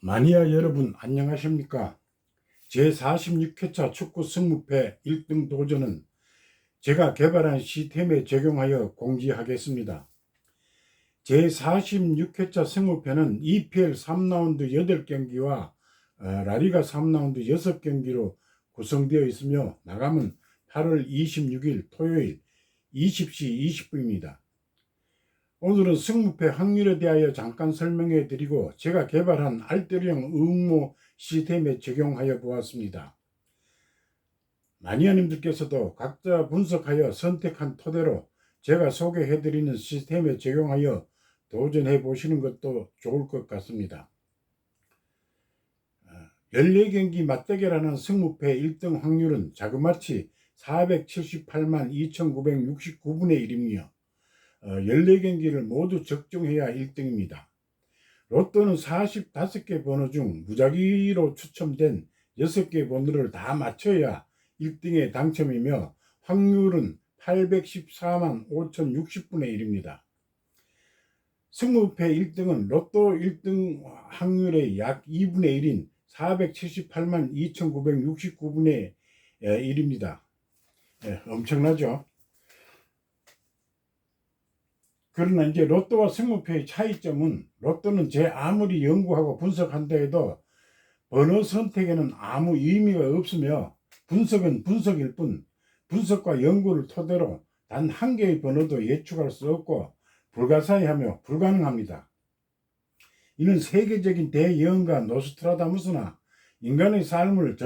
마니아 여러분 안녕하십니까? 제46회차 축구 승무패 1등 도전은 제가 개발한 시스템에 적용하여 공지하겠습니다. 제46회차 승무패는 EPL 3라운드 8경기와 라리가 3라운드 6경기로 구성되어 있으며 마감은 8월 26일 토요일 20시 20분입니다. 오늘은 승무패 확률에 대하여 잠깐 설명해 드리고 제가 개발한 알뜰형 응모 시스템에 적용하여 보았습니다. 마니아님들께서도 각자 분석하여 선택한 토대로 제가 소개해 드리는 시스템에 적용하여 도전해 보시는 것도 좋을 것 같습니다. 14경기 맞대결하는 승무패 1등 확률은 자그마치 478만 2969분의 1이며 14경기를 모두 적중해야 1등입니다. 로또는 45개 번호 중 무작위로 추첨된 6개 번호를 다 맞춰야 1등에 당첨이며 확률은 814만 5060분의 1입니다. 승무패 1등은 로또 1등 확률의 약 2분의 1인 478만 2969분의 1입니다. 엄청나죠? 그러나 이제 로또와 승무패의 차이점은 로또는 제 아무리 연구하고 분석한다 해도 번호 선택에는 아무 의미가 없으며 분석은 분석일 뿐 분석과 연구를 토대로 단 한 개의 번호도 예측할 수 없고 불가사의하며 불가능합니다. 이는 세계적인 대예언가 노스트라다무스나 인간의 삶을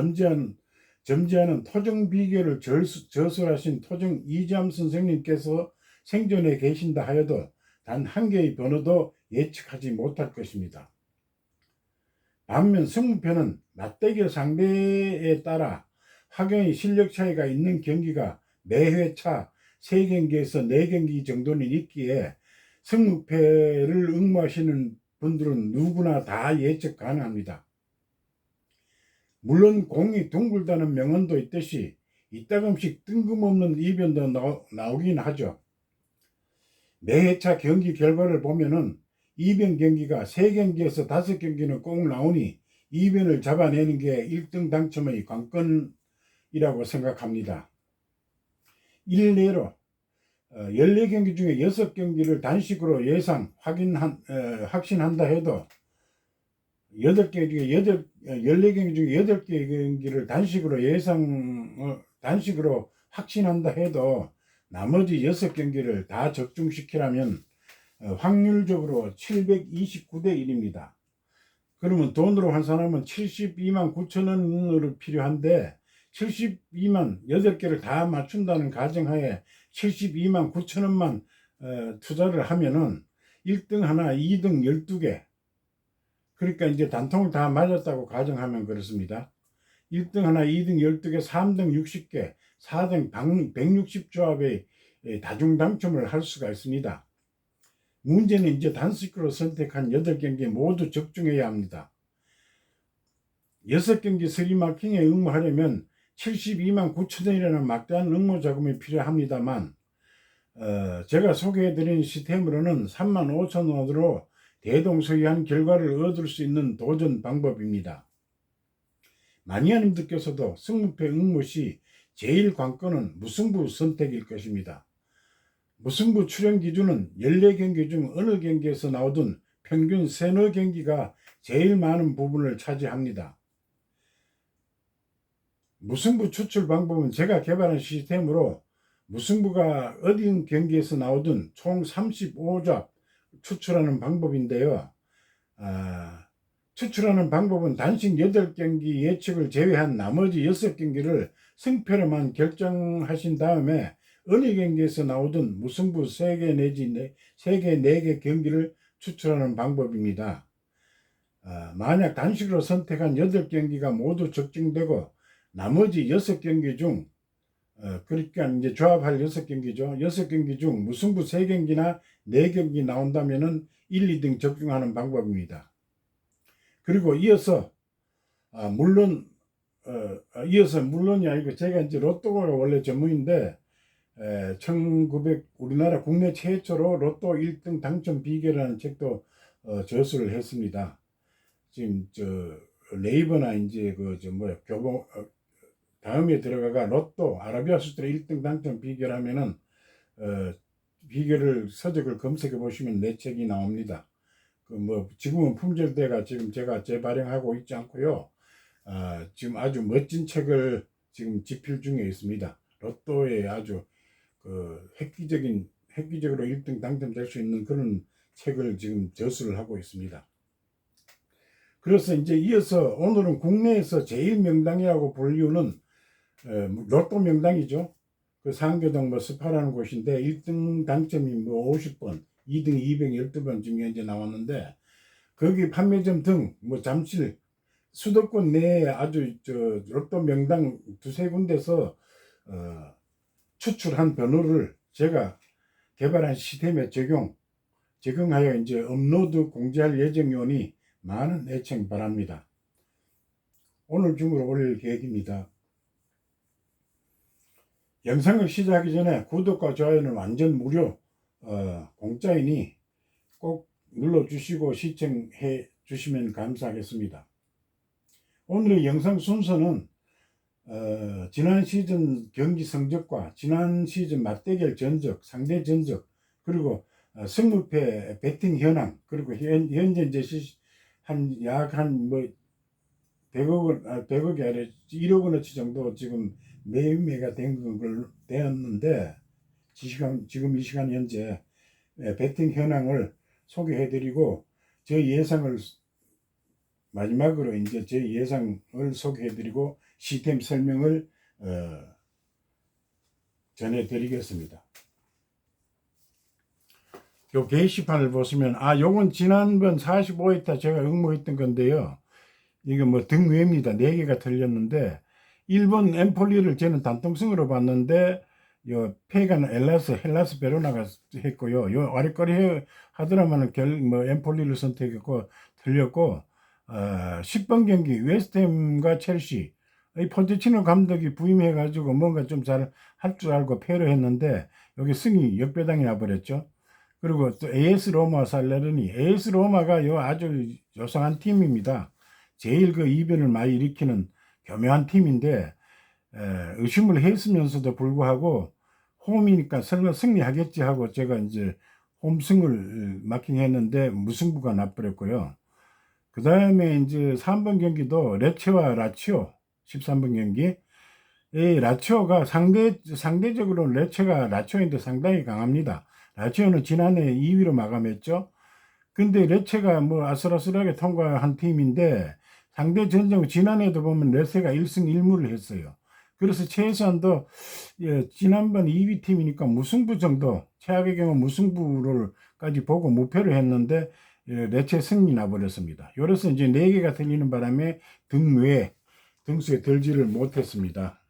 점지하는 토정 비결을 저술하신 토정 이잠 선생님께서 생존해 계신다 하여도 단 한 개의 번호도 예측하지 못할 것입니다. 반면 승무패는 맞대결 상대에 따라 확연히 실력 차이가 있는 경기가 매회차 3경기에서 4경기 정도는 있기에 승무패를 응모하시는 분들은 누구나 다 예측 가능합니다. 물론 공이 둥글다는 명언도 있듯이 이따금씩 뜬금없는 이변도 나오긴 하죠. 매회차 경기 결과를 보면은 이변 경기가 3경기에서 5경기는 꼭 나오니 이변을 잡아내는 게 1등 당첨의 관건이라고 생각합니다. 일례로 14경기 중에 6경기를 단식으로 확신한다 해도 14경기 중에 8경기를 단식으로 확신한다 해도 나머지 6경기를 다 적중시키라면 확률적으로 729대 1입니다. 그러면 돈으로 환산하면 72만 9천 원으로 필요한데 8개를 다 맞춘다는 가정하에 72만 9천 원만 투자를 하면은 1등 하나, 2등 12개. 그러니까 이제 단통을 다 맞았다고 가정하면 그렇습니다. 1등 하나, 2등 12개, 3등 60개, 4등 160조합의 다중당첨을 할 수가 있습니다. 문제는 이제 단식으로 선택한 8경기 모두 적중해야 합니다. 6경기 스리마킹에 응모하려면 72만 9천 원이라는 막대한 응모 자금이 필요합니다만 제가 소개해드린 시스템으로는 3만 5천 원으로 대동소이한 결과를 얻을 수 있는 도전 방법입니다. 마니아님들께서도 승무패 응모 시 제일 관건은 무승부 선택일 것입니다. 무승부 출현 기준은 14경기 중 어느 경기에서 나오든 평균 3-4경기가 제일 많은 부분을 차지합니다. 무승부 추출 방법은 제가 개발한 시스템으로 무승부가 어디 경기에서 나오든 총 35잡 추출하는 방법인데요. 추출하는 방법은 단식 8경기 예측을 제외한 나머지 6경기를 승패로만 결정하신 다음에 어느 경기에서 나오든 무승부 3개 내지 3개, 4개 경기를 추출하는 방법입니다. 만약 단식으로 선택한 8경기가 모두 적중되고 나머지 6경기 중 그러니까 이제 조합할 6경기죠. 6경기 중 무승부 3경기나 4경기 나온다면은 1, 2등 적중하는 방법입니다. 그리고 이어서 물론이 아니고 제가 이제 로또가 원래 전문인데 우리나라 국내 최초로 로또 1등 당첨 비결이라는 책도 저술을 했습니다. 지금 네이버나 이제 교보 다음에 들어가가 로또 아라비아 수트레 1등 당첨 비결하면은 비결을 서적을 검색해 보시면 내 책이 나옵니다. 지금은 품절돼가 지금 제가 재발행하고 있지 않고요. 지금 아주 멋진 책을 지금 집필 중에 있습니다. 로또에 아주 획기적으로 1등 당첨될 수 있는 그런 책을 지금 저술을 하고 있습니다. 그래서 이제 이어서 오늘은 국내에서 제일 명당이라고 불리우는 로또 명당이죠. 그 상교동 스파라는 곳인데 1등 당첨이 50번, 2등 212번 중에 이제 나왔는데 거기 판매점 등 잠실 수도권 내에 아주 로또 명당 두세 군데서 추출한 번호를 제가 개발한 시스템에 적용하여 이제 업로드 공지할 예정이오니 많은 애청 바랍니다. 오늘 중으로 올릴 계획입니다. 영상을 시작하기 전에 구독과 좋아요는 완전 무료 공짜이니 꼭 눌러주시고 시청해 주시면 감사하겠습니다. 오늘의 영상 순서는 지난 시즌 경기 성적과 지난 시즌 맞대결 전적, 상대 전적, 그리고 승무패 배팅 현황, 그리고 현재 이제 약 100억이 아니라 1억 원어치 정도 지금 매매가 되었는데 지금 이 시간 현재 배팅 현황을 소개해드리고 마지막으로 이제 제 예상을 소개해드리고 시스템 설명을 전해드리겠습니다. 요 게시판을 보시면 요건 지난번 45회타 제가 응모했던 건데요. 이게 등 외입니다. 4개가 틀렸는데 1번 엠폴리를 저는 단통승으로 봤는데 요 페가는 헬라스 베로나가 했고요. 요 아래거리 하드라마는 엠폴리를 선택했고 틀렸고 10번 경기 웨스트햄과 첼시 포체티노 감독이 부임해 가지고 뭔가 좀 잘 할 줄 알고 패를 했는데 여기 승이 역배당이 나버렸죠. 그리고 또 AS 로마 살레르니 AS 로마가 아주 요상한 팀입니다. 제일 이변을 많이 일으키는 교묘한 팀인데 의심을 했으면서도 불구하고 홈이니까 설마 승리하겠지 하고 제가 이제 홈승을 마킹했는데 무승부가 나버렸고요. 그 다음에 이제 3번 경기도 레체와 라치오 13번 경기 라치오가 상대적으로 레체가 라치오인데 상당히 강합니다. 라치오는 지난해 2위로 마감했죠. 근데 레체가 아슬아슬하게 통과한 팀인데 상대 전적 지난해도 보면 레체가 1승 1무를 했어요. 그래서 최소한도 지난번 2위 팀이니까 무승부 정도, 최악의 경우 무승부를까지 보고 무패를 했는데 레체 승리 나버렸습니다. 그래서 이제 4개가 틀리는 바람에 등수에 들지를 못했습니다.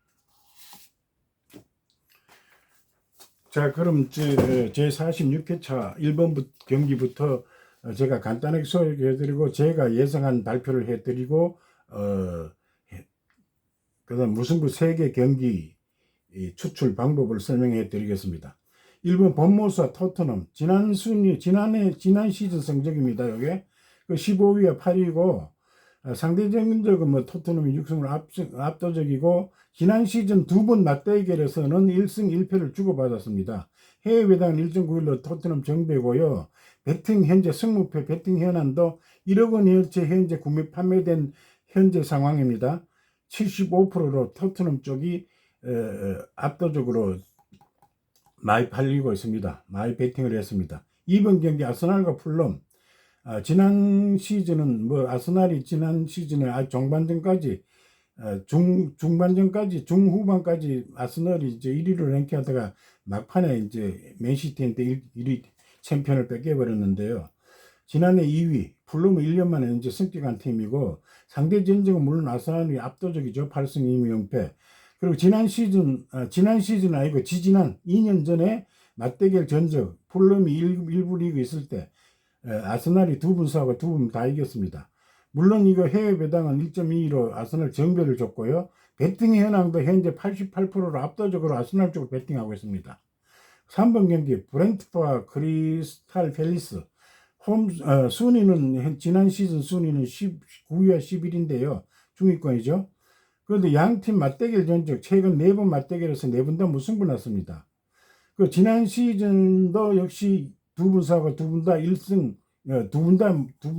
자, 그럼 제 46회차 1번 경기부터 제가 간단하게 소개해드리고 제가 예상한 발표를 해드리고 그다음 무승부 3개 경기 추출 방법을 설명해 드리겠습니다. 1번 본모스와 토트넘 지난 시즌 성적입니다. 요게 15위와 8위고 상대적인 토트넘이 6승을 압도적이고 지난 시즌 2번 맞대결에서는 1승 1패를 주고받았습니다. 해외 배당은 1.91로 토트넘 정배고요. 배팅 현재 승무패 배팅 현황도 1억 원어치 현재 구매 판매된 현재 상황입니다. 75%로 토트넘 쪽이 압도적으로 많이 팔리고 있습니다. 많이 배팅을 했습니다. 이번 경기 아스날과 풀럼 지난 시즌은 아스날이 지난 시즌에 종반전까지 중후반까지 아스날이 이제 1위로 랭크하다가 막판에 이제 맨시티한테 1위 챔피언을 뺏겨버렸는데요. 지난해 2위 풀럼은 1년 만에 이제 승격한 팀이고 상대 전적은 물론 아스날이 압도적이죠. 8승 2무 0패. 그리고 지난 시즌 아니고 지지난 2년 전에 맞대결 전적 풀럼이 일부 리그 있을 때 아스날이 2분 싸고 2분 다 이겼습니다. 물론 이거 해외 배당은 1.22로 아스날 정배를 줬고요. 배팅 현황도 현재 88%로 압도적으로 아스날 쪽으로 배팅하고 있습니다. 3번 경기 브렌트와 크리스탈 팰리스 순위는 지난 시즌 순위는 9위와 11인데요. 중위권이죠. 그런데 양팀 맞대결 전적 최근 4번 맞대결에서 4번 다 무승부 났습니다. 그 지난 시즌도 역시 두 분 싸고 두 분 다 1승, 두 분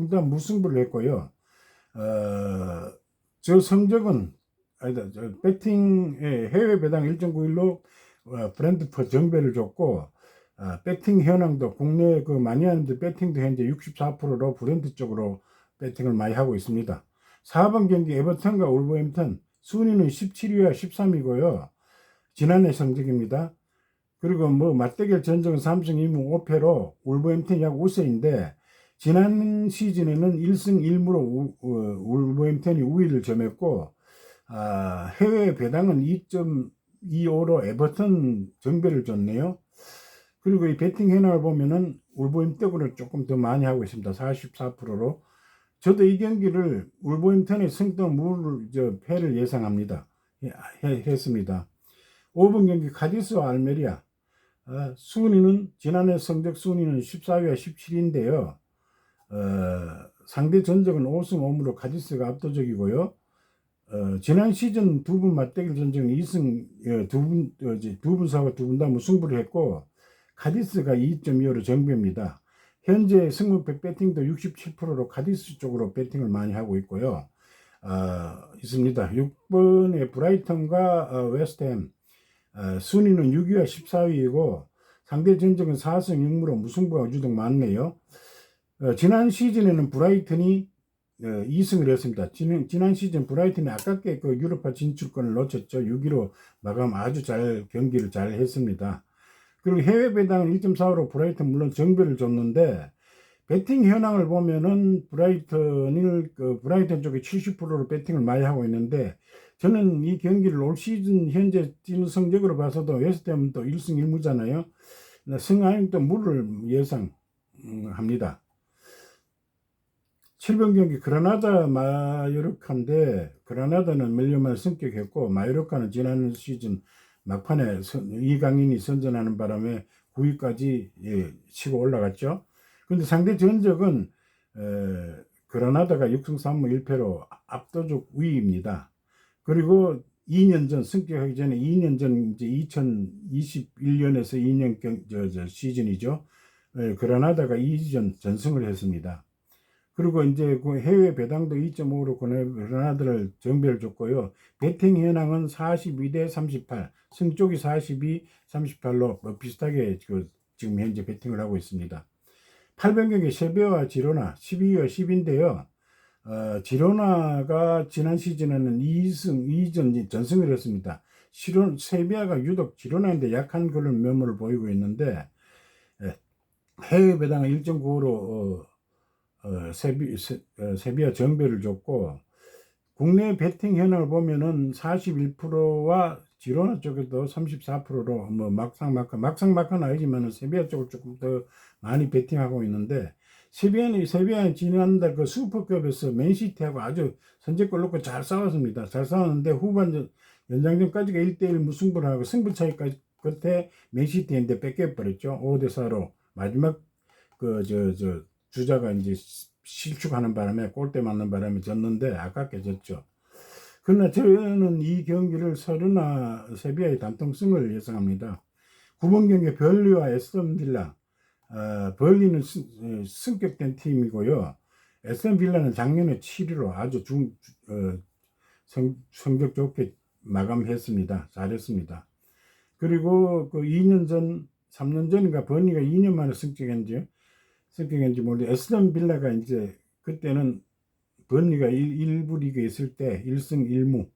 다 무승부를 했고요. 저 성적은 아니다. 배팅의 해외 배당 1.91로 브랜드퍼 정배를 줬고, 배팅 현황도 국내 그 많이 하는데 배팅도 현재 64%로 브랜드 쪽으로 배팅을 많이 하고 있습니다. 4번 경기 에버턴과 울버햄튼 순위는 17위와 13위고요. 지난해 성적입니다. 그리고 뭐 맞대결 전적은 삼승 2무 5패로 울버햄튼이 약 우세인데 지난 시즌에는 1승 1무로 울버햄튼이 우위를 점했고 해외 배당은 2.25로 에버턴 정배를 줬네요. 그리고 이 배팅 현황을 보면은 울버햄튼을 조금 더 많이 하고 있습니다. 44%로. 저도 이 경기를 울버햄튼의 승점 무를 패를 예상합니다. 했습니다. 5번 경기 카디스와 알메리아. 순위는 지난해 성적 순위는 14위와 17위인데요. 상대 전적은 5승 5무로 카디스가 압도적이고요. 지난 시즌 두 분 맞대결 전적은 2승 두 분 사고 두 분 다 무승부를 했고 카디스가 2.25로 정배입니다. 현재 승부패 배팅도 67%로 카디스 쪽으로 배팅을 많이 하고 있고요. 있습니다. 6번에 브라이턴과 웨스트햄. 순위는 6위와 14위이고 상대 전적은 4승 6무로 무승부가 유독 많네요. 지난 시즌에는 브라이튼이 2승을 했습니다. 지난 시즌 브라이튼이 아깝게 그 유로파 진출권을 놓쳤죠. 6위로 마감 아주 경기를 잘 했습니다. 그리고 해외 배당은 1.45로 브라이튼 물론 정배를 줬는데 배팅 현황을 보면은 브라이튼 쪽에 70%로 배팅을 많이 하고 있는데 저는 이 경기를 올 시즌 현재 뛰는 성적으로 봐서도 웨스트햄은 또 1승 1무잖아요. 승하인 또 무를 예상합니다. 7번 경기 그라나다 마요르카인데 그라나다는 멜리오만 승격했고 마요르카는 지난 시즌 막판에 이강인이 선전하는 바람에 9위까지 치고 올라갔죠. 근데 상대 전적은 그라나다가 6승 3무 1패로 압도적 우위입니다. 그리고 2년 전 승격하기 전에 2년 전 이제 2021년에서 2년 시즌이죠. 그라나다가 2전 전승을 했습니다. 그리고 이제 그 해외 배당도 2.5로 그라나다를 정배를 줬고요. 배팅 현황은 42대 38, 승쪽이 42, 38로 비슷하게 지금 현재 배팅을 하고 있습니다. 8번 경기 세비야와 지로나 12위와 10인데요. 지로나가 지난 시즌에는 2전 전승을 했습니다. 세비야가 유독 지로나인데 약한 그런 면모를 보이고 있는데 해외 배당은 1.95로 세비야 정배를 줬고 국내 배팅 현황을 보면은 41%와 지로나 쪽에도 34%로 뭐 막상막하는 아니지만은 세비야 쪽을 조금 더 많이 배팅하고 있는데 세비야는 지난달 그 슈퍼컵에서 맨시티하고 아주 선제골 넣고 잘 싸웠습니다. 잘 싸웠는데 후반 연장전까지가 1대1 무승부를 하고 승부 차이까지 끝에 맨시티한테 뺏겨버렸죠. 5대4로 마지막 주자가 이제 실축하는 바람에 골대 맞는 바람에 졌는데 아깝게 졌죠. 그러나 저는 이 경기를 세비야의 단통승을 예상합니다. 9번 경기 벌리와 에스턴 빌라. 벌리는 승격된 팀이고요. 에스턴 빌라는 작년에 7위로 아주 성적 좋게 마감했습니다. 잘했습니다. 그리고 그 2년 전, 3년 전인가 벌리가 2년 만에 승격했는지 모르는데 에스턴 빌라가 이제 그때는 번리가 1부 리그에 있을 때 1승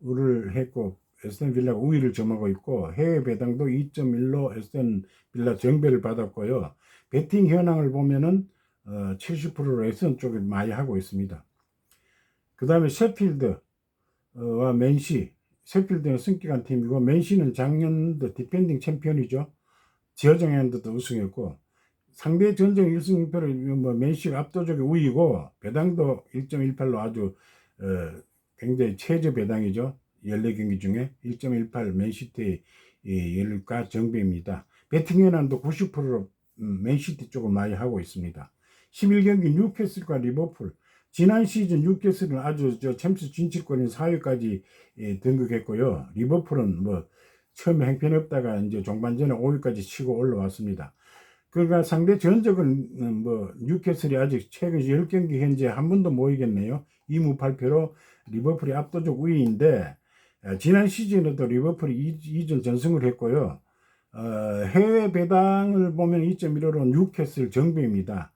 1무를 했고 에스턴 빌라가 우위를 점하고 있고 해외 배당도 2.1로 에스턴 빌라 정배를 받았고요. 배팅 현황을 보면은 70%로 에스턴 쪽을 많이 하고 있습니다. 그 다음에 셰필드와 맨시. 셰필드는 승격한 팀이고 맨시는 작년도 디펜딩 챔피언이죠. 지어정연도도 우승했고 상대 전적 1승 1패로 맨시가 압도적인 우위고 배당도 1.18로 아주 굉장히 최저 배당이죠. 14경기 중에 1.18 맨시티 열과 정배입니다. 배팅 현황도 90%로 맨시티 쪽을 많이 하고 있습니다. 11경기 뉴캐슬과 리버풀. 지난 시즌 뉴캐슬은 아주 챔스 진출권인 4위까지 등극했고요. 리버풀은 뭐 처음에 형편없다가 이제 종반전에 5위까지 치고 올라왔습니다. 그러니까 상대 전적은 뭐 뉴캐슬이 아직 최근 10경기 현재 한 번도 못 이겼네요. 2무 8패로 리버풀이 압도적 우위인데 지난 시즌에도 리버풀이 2전 전승을 했고요. 해외 배당을 보면 2.15로 뉴캐슬 정배입니다.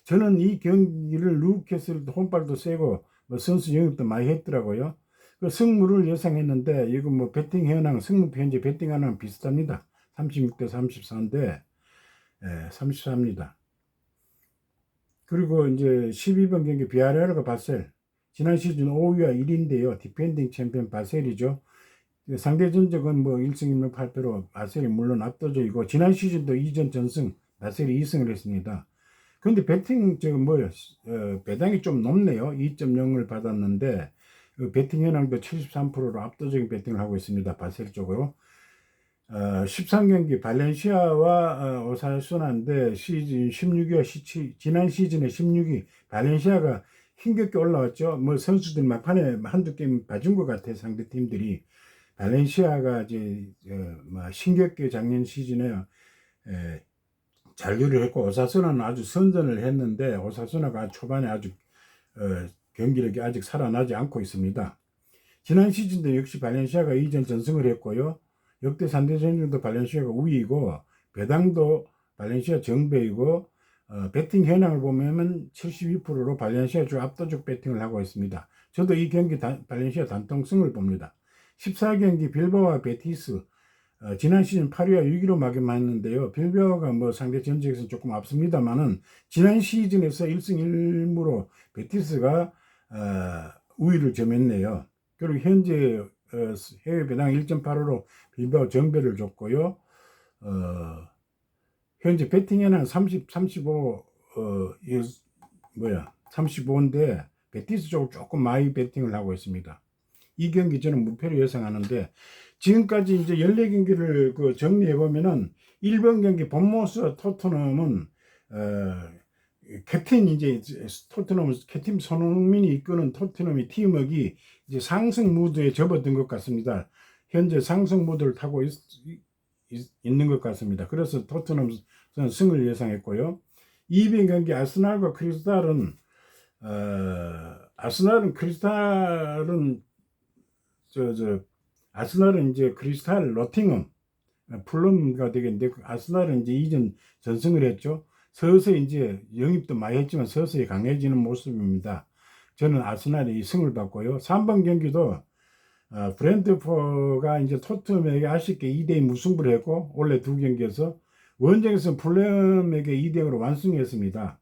저는 이 경기를 뉴캐슬 홈발도 세고 뭐 선수 영입도 많이 했더라고요. 그 승부를 예상했는데 이거 뭐 배팅 현황 승부 현재 배팅 현황 비슷합니다. 36대 34인데 34입니다. 그리고 이제 12번 경기 비아레알과 바셀. 지난 시즌 5위와 1위인데요. 디펜딩 챔피언 바셀이죠. 상대 전적은 뭐 1승 1무 8패로 바셀이 물론 압도적이고 지난 시즌도 2전 전승 바셀이 2승을 했습니다. 그런데 배팅 배당이 좀 높네요. 2.0을 받았는데 배팅 현황도 73%로 압도적인 배팅을 하고 있습니다. 바셀 쪽으로. 13경기 발렌시아와 오사수나인데 시즌 16위와 지난 시즌에 16위 발렌시아가 힘겹게 올라왔죠. 뭐 선수들 막판에 한두 게임 봐준 것 같아. 상대 팀들이. 발렌시아가 이제 힘겹게 작년 시즌에 잔류를 했고 오사수나는 아주 선전을 했는데 오사수나가 초반에 아주 경기력이 아직 살아나지 않고 있습니다. 지난 시즌도 역시 발렌시아가 2전 전승을 했고요. 역대 3대 전쟁도 발렌시아가 우위이고 배당도 발렌시아 정배이고 배팅 현황을 보면 72%로 발렌시아가 압도적 배팅을 하고 있습니다. 저도 이 경기 발렌시아 단통승을 봅니다. 14경기 빌바오와 베티스. 지난 시즌 8위와 6위로 막연했는데요. 빌바오가 뭐 상대 전적에서 조금 앞섭니다만은 지난 시즌에서 1승 1무로 베티스가 우위를 점했네요. 그리고 현재 해외 배당 1.85로 빌바오 정배를 줬고요. 현재 배팅 현황 35인데 베티스 쪽으로 조금 많이 배팅을 하고 있습니다. 이 경기 저는 무패로 예상하는데 지금까지 이제 14경기를 정리해 보면은 1번 경기 본모스 토트넘은 캡틴 이제 토트넘 캡틴 손흥민이 이끄는 토트넘의 팀워크가 이제 상승 무드에 접어든 것 같습니다. 현재 상승 무드를 타고 있는 것 같습니다. 그래서 토트넘 승을 예상했고요. 2번 경기 아스날과 크리스탈은 아스날은 이제 크리스탈 노팅엄 풀럼가 되겠는데 아스날은 이제 이전 전승을 했죠. 서서히 이제 영입도 많이 했지만 서서히 강해지는 모습입니다. 저는 아스날이 승을 받고요. 3번 경기도 브랜트포가 이제 토트넘에게 아쉽게 2대2 무승부를 했고 원래 두 경기에서 원정에서 풀럼에게 2대0으로 완승했습니다.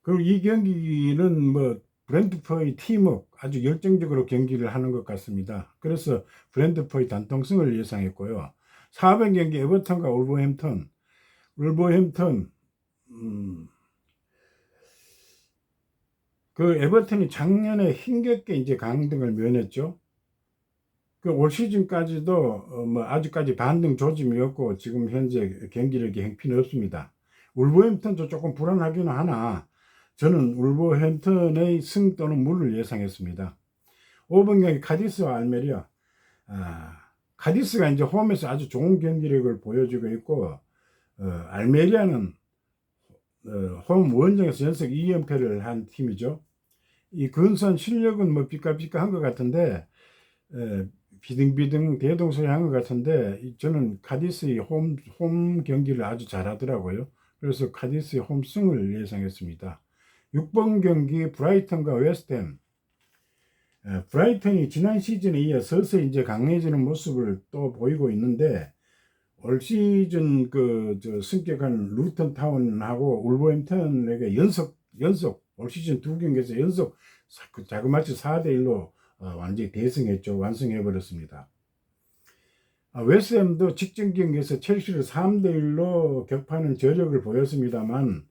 그리고 이 경기는 뭐 브랜트포의 팀워크 아주 열정적으로 경기를 하는 것 같습니다. 그래서 브랜트포의 단통승을 예상했고요. 4번 경기 에버턴과 울버햄턴 그 에버턴이 작년에 힘겹게 이제 강등을 면했죠. 그 올 시즌까지도 뭐 아직까지 반등 조짐이었고 지금 현재 경기력이 형편이 없습니다. 울버햄턴도 조금 불안하기는 하나 저는 울버햄턴의 승 또는 무를 예상했습니다. 5번 경기 카디스와 알메리아. 카디스가 이제 홈에서 아주 좋은 경기력을 보여주고 있고 알메리아는 홈 원정에서 연속 2연패를 한 팀이죠. 이 근소한 실력은 뭐 삐까삐까한 것 같은데 비등비등 대동소이한 것 같은데 저는 카디스의 홈 경기를 아주 잘하더라고요. 그래서 카디스의 홈승을 예상했습니다. 6번 경기 브라이턴과 웨스트햄. 브라이턴이 지난 시즌에 이어 서서히 이제 강해지는 모습을 또 보이고 있는데 올 시즌 승격한 루턴 타운하고 울버햄턴에게 연속 올 시즌 두 경기에서 연속 자그마치 4대1로 완전히 대승했죠. 완승해 버렸습니다. 웨스트햄도 직전 경기에서 첼시를 3대1로 격파하는 저력을 보였습니다만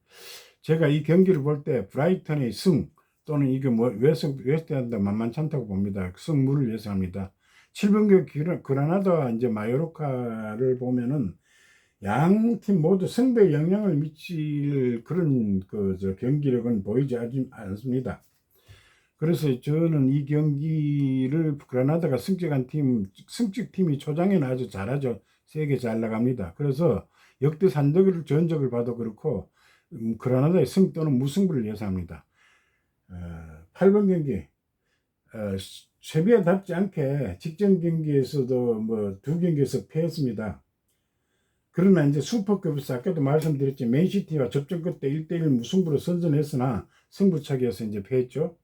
제가 이 경기를 볼 때 브라이턴의 승 또는 이게 뭐 웨스트햄도 만만치 않다고 봅니다. 승무를 예상합니다. 7번 경기 그라나다와 이제 마요르카를 보면은 양 팀 모두 승부에 영향을 미칠 그런 경기력은 보이지 않습니다. 그래서 저는 이 경기를 그라나다가 승적팀이 초장에는 아주 잘하죠. 세게 잘 나갑니다. 그래서 역대 산적을 전적을 봐도 그렇고 그라나다의 승 또는 무승부를 예상합니다. 8번 경기 세비야답지 않게 직전 경기에서도 뭐 두 경기에서 패했습니다. 그러나 이제 슈퍼컵에서 아까도 말씀드렸지 맨시티와 접전 끝에 1대1 무승부로 선전했으나 승부차기에서 이제 패했죠.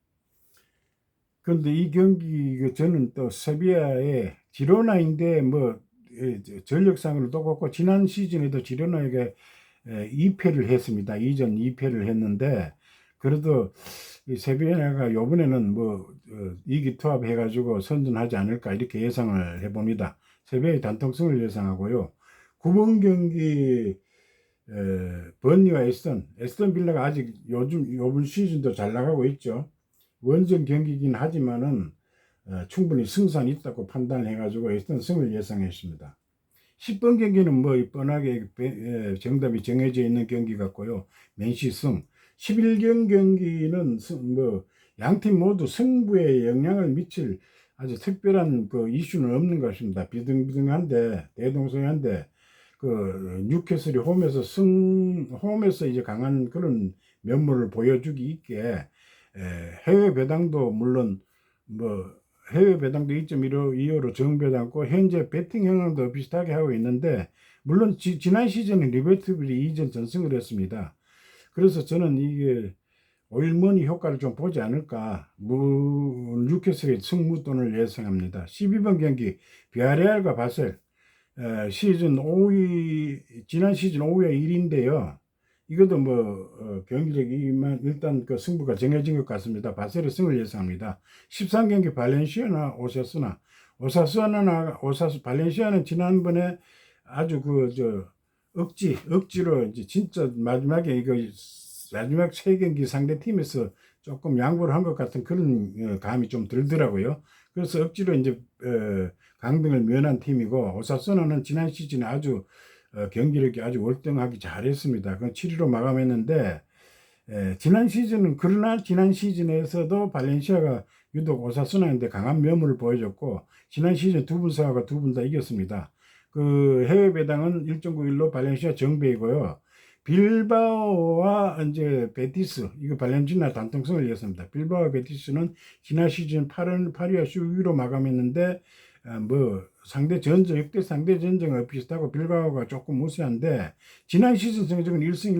그런데 이 경기 저는 또 세비야의 지로나인데 뭐 전력상으로 똑같고 지난 시즌에도 지로나에게 2패를 했습니다. 이전 2패를 했는데 그래도 이 세비야가 이번에는 뭐 이기투합 해가지고 선전하지 않을까 이렇게 예상을 해봅니다. 세비야의 단통승을 예상하고요. 9번 경기 번니와 에스턴 빌라가 아직 요번 시즌도 잘 나가고 있죠. 원정 경기긴 하지만은 충분히 승산이 있다고 판단해가지고 에스턴 승을 예상했습니다. 10번 경기는 뭐 뻔하게 정답이 정해져 있는 경기 같고요. 맨시 승. 11경 경기는 뭐 양팀 모두 승부에 영향을 미칠 아주 특별한 그 이슈는 없는 것 같습니다. 비등비등한데 대동소이한데 그 뉴캐슬이 홈에서 이제 강한 그런 면모를 보여주기 있게 해외 배당도 물론 뭐 해외 배당도 2.25로 정배당고 현재 배팅 현황도 비슷하게 하고 있는데 물론 지난 시즌에 리버티블이 2전 전승을 했습니다. 그래서 저는 이게 오일머니 효과를 좀 보지 않을까 뉴캐슬의 승무돈을 예상합니다. 12번 경기 비아레알과 바셀 시즌 5위 지난 시즌 5위에 1위인데요. 이것도 뭐 경기력이만 일단 그 승부가 정해진 것 같습니다. 바셀의 승을 예상합니다. 13경기 발렌시아나 발렌시아는 지난번에 아주 억지로 이제 진짜 마지막에 마지막 3경기 상대 팀에서 조금 양보를 한 것 같은 그런 감이 좀 들더라고요. 그래서 억지로 이제 강등을 면한 팀이고 오사수나는 지난 시즌에 아주 경기력이 아주 월등하게 잘했습니다. 그 7위로 마감했는데 그러나 지난 시즌에서도 발렌시아가 유독 오사수나인데 강한 면모를 보여줬고 지난 시즌 두 분 싸워가 두 분 다 이겼습니다. 그 해외 배당은 1.91로 발렌시아 정배이고요. 빌바오와 이제 베티스 이거 발렌티나 단통성을 이었습니다. 빌바오와 베티스는 지난 시즌 8위와 10위로 마감했는데 뭐 역대 상대 전적은 비슷하고 빌바오가 조금 우세한데 지난 시즌 성적은 1승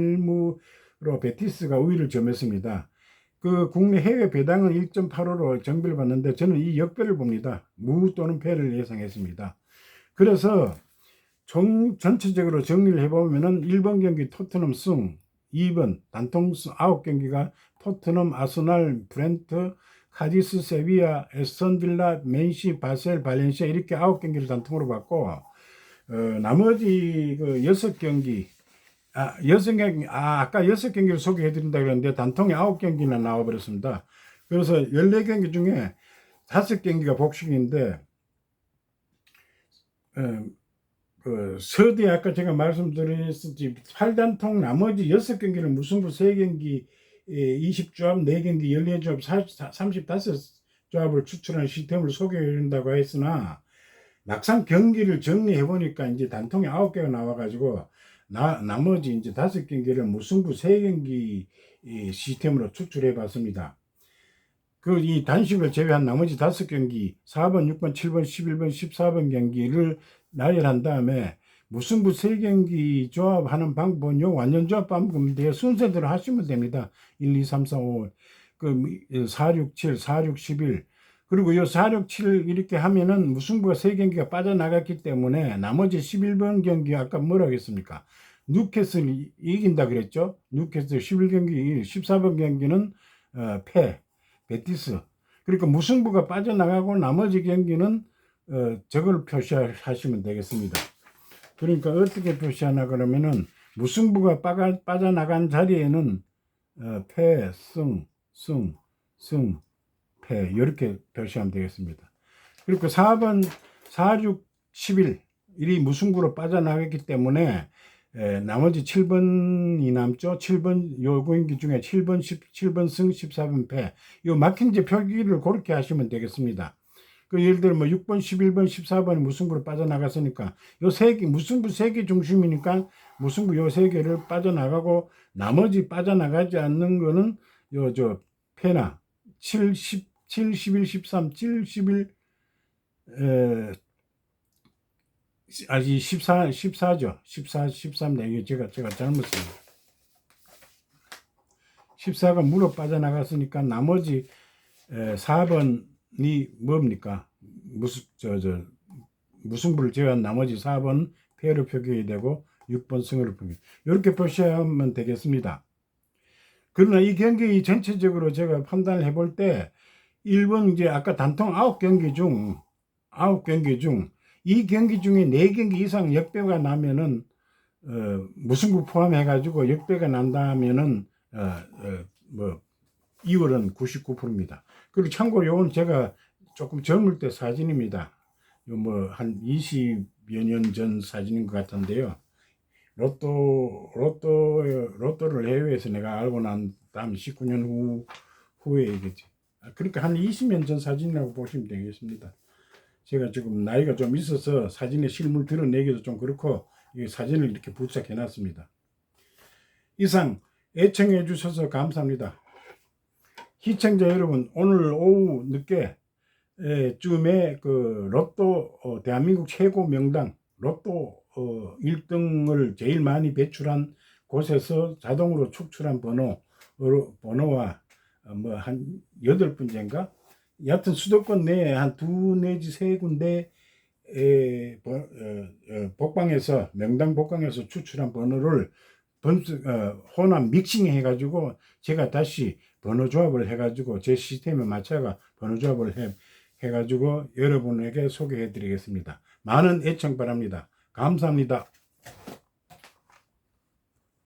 1무로 베티스가 우위를 점했습니다. 그 국내 해외 배당은 1.85로 정배를 받는데 저는 이 역배를 봅니다. 무 또는 패를 예상했습니다. 그래서 전체적으로 정리를 해보면은 1번 경기 토트넘 승, 2번 단통승 9경기가 토트넘, 아스날, 브렌트, 카디스, 세비야, 에스턴 빌라, 맨시, 바셀, 발렌시아 이렇게 9경기를 단통으로 받고 나머지 그 6경기 아까 6경기를 소개해드린다 그랬는데 단통이 9경기나 나와버렸습니다. 그래서 14경기 중에 5경기가 복식인데 서디 아까 제가 말씀드렸듯이 8단통 나머지 6경기를 무승부 3경기 20조합 4경기 14조합 35조합을 추출한 시스템을 소개해준다고 했으나 막상 경기를 정리해보니까 이제 단통이 9개가 나와가지고 나머지 이제 5경기를 무승부 3경기 시스템으로 추출해봤습니다. 이 단식을 제외한 나머지 5경기 4번, 6번, 7번, 11번, 14번 경기를 나열한 다음에 무승부 3경기 조합하는 방법은 완전 조합 방법인데 순서대로 하시면 됩니다. 1, 2, 3, 4, 5 4, 6, 7, 4, 6, 11 그리고 이 4, 6, 7 이렇게 하면은 무승부가 3경기가 빠져나갔기 때문에 나머지 11번 경기 아까 뭐라고 했습니까? 뉴캐슬이 이긴다 그랬죠? 뉴캐슬 11경기 14번 경기는 패 베티스 그러니까 무승부가 빠져나가고 나머지 경기는 저걸 표시하시면 되겠습니다. 그러니까 어떻게 표시하나 그러면은 무승부가 빠져나간 자리에는 패, 승, 패 이렇게 표시하면 되겠습니다. 그리고 4번 4, 6, 11 일이 무승부로 빠져나갔기 때문에 나머지 7번이 남죠. 7번 요 경기 중에 7번 17번 승 14번 패. 요 막힌 이제 표기를 그렇게 하시면 되겠습니다. 그 예를 들어 뭐 6번, 11번, 14번이 무승부로 빠져나갔으니까 요 세 개 무승부 세 개 중심이니까 무승부 요 세 개를 빠져나가고 나머지 빠져나가지 않는 거는 요 저 패나 7, 10, 7, 11, 13, 7, 11 아직 14죠. 14, 13. 이게 제가 잘못했습니다. 14가 물어 빠져나갔으니까 나머지 4번이 뭡니까? 무승부를 제외한 나머지 4번 패를 표기해야 되고 6번 승을 표기. 이렇게 표시하면 되겠습니다. 그러나 이 경기 전체적으로 제가 판단을 해볼 때 1번 이제 아까 단통 9경기 중 이 경기 중에 4경기 이상 역배가 나면은 무승부 포함해 가지고 역배가 난다면은 뭐 2월은 99%입니다. 그리고 참고로 요건 제가 조금 젊을 때 사진입니다. 요 뭐 한 20여 년 전 사진인 것 같은데요. 로또를 해외에서 내가 알고 난 다음 19년 후에겠지. 그러니까 한 20년 전 사진이라고 보시면 되겠습니다. 제가 지금 나이가 좀 있어서 사진의 실물 드러내기도 좀 그렇고 이 사진을 이렇게 부착해 놨습니다. 이상 애청해 주셔서 감사합니다. 시청자 여러분, 오늘 오후 늦게 쯤에 그 로또 대한민국 최고 명당 로또 1등을 제일 많이 배출한 곳에서 자동으로 축출한 번호와 뭐 한 8군데인가 여하튼 수도권 내에 한 2 내지 3군데 복방에서 명당 복방에서 추출한 번호를 호남 믹싱 해가지고 제가 다시 번호 조합을 해가지고 제 시스템에 맞춰가 번호 조합을 해가지고 여러분에게 소개해 드리겠습니다. 많은 애청 바랍니다. 감사합니다.